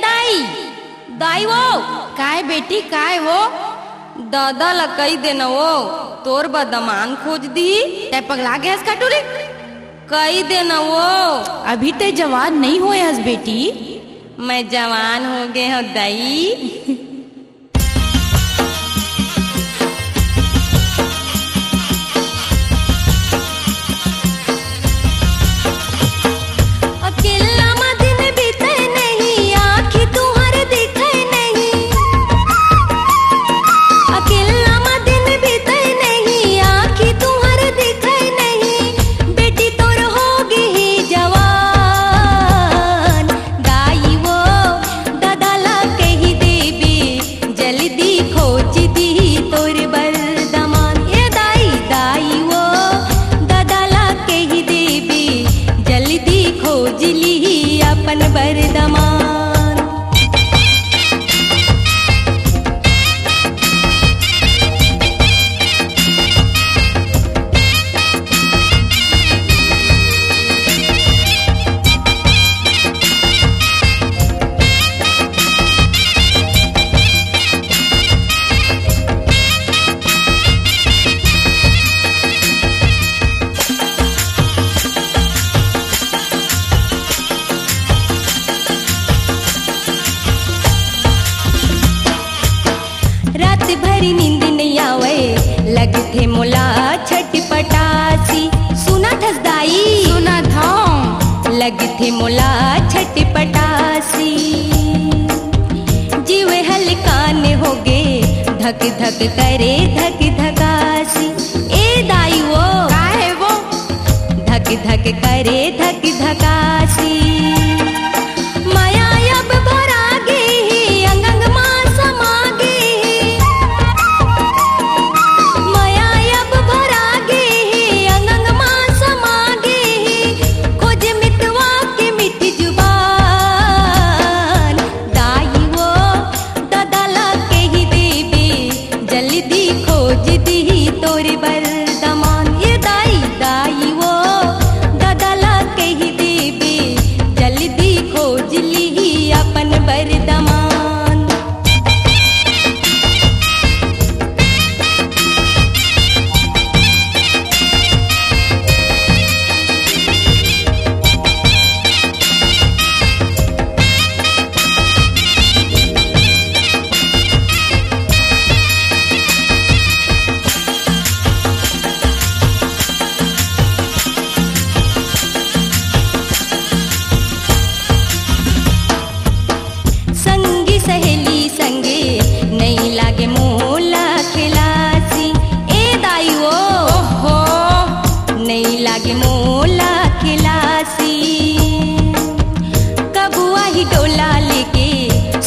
दाई दाई वो काय बेटी काय हो? दादा ला कही देना वो तोर बदमान खोज दी ते पगला गैस कटोरी कही देना वो अभी ते जवान नहीं हुए हस बेटी। मैं जवान हो गए हूँ दाई। भरी नींद नहीं आवे लगते मोला छटपटासी सुना थस दाई सुना था लगते मोला छटपटासी जीव हलकान हो गे धक धक करे धक धकासी ए दाई वो काहे वो धक धक करे धक धकासी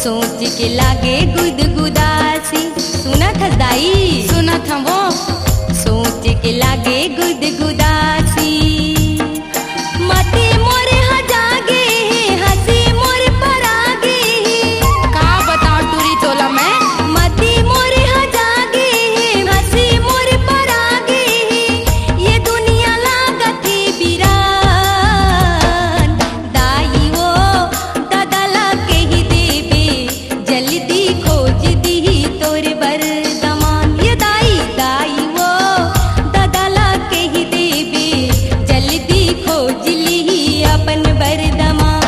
सोच के लागे गुदगुदासी सुना था दाई सुना था वो सोच के लागे गुदगुदासी मते मोरे हजागे हंसी मोरे परागे का बताऊं टूरी तोला मैं मते मोरे हजागे हंसी मोरे परागे ये दुनिया लागती बिरान दाई वो दादा ला के ही देबे जल्दी खोज दी तोर बरदमान ये दाई दाई वो दादा ला के ही देबे जल्दी खोज ली अपन बरदमान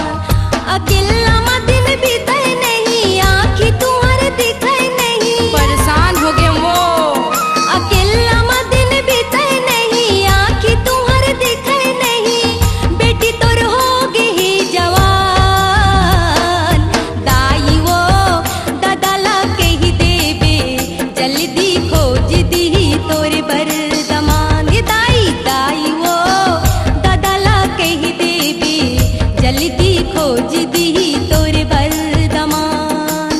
अकेला दिन बीते नहीं आँखी तुम्हारे दिखे नहीं परेशान हो गए वो अकेला दिन बीते नहीं आँखी तुम्हारे दिखे नहीं बेटी तोर हो गई जवान दाई वो दादा ला के ही देबे जल्दी खोज दी तोर बरदमान ये दाई दाई वो दादा ला के ही देबे जल्दी खोज दी तोर बरदमान।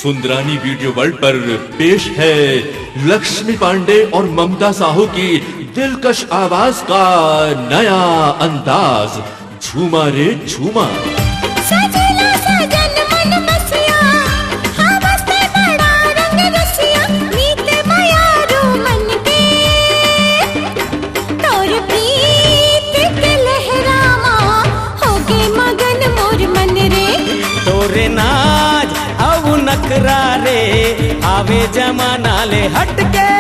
सुंदरानी वीडियो वर्ल्ड पर पेश है लक्ष्मी पांडे और ममता साहू की दिलकश आवाज का नया अंदाज, झूमा रे झूमा। सजला सजन मन मसिया, हाँ मस्ते बड़ा रंग रसिया, मीत मायारू मन के, तोर प्रीत के लहरामा, होगे मगन मोर मन रे। तोरे नाज अब नखरा रे, आवे जमाना ले हटके।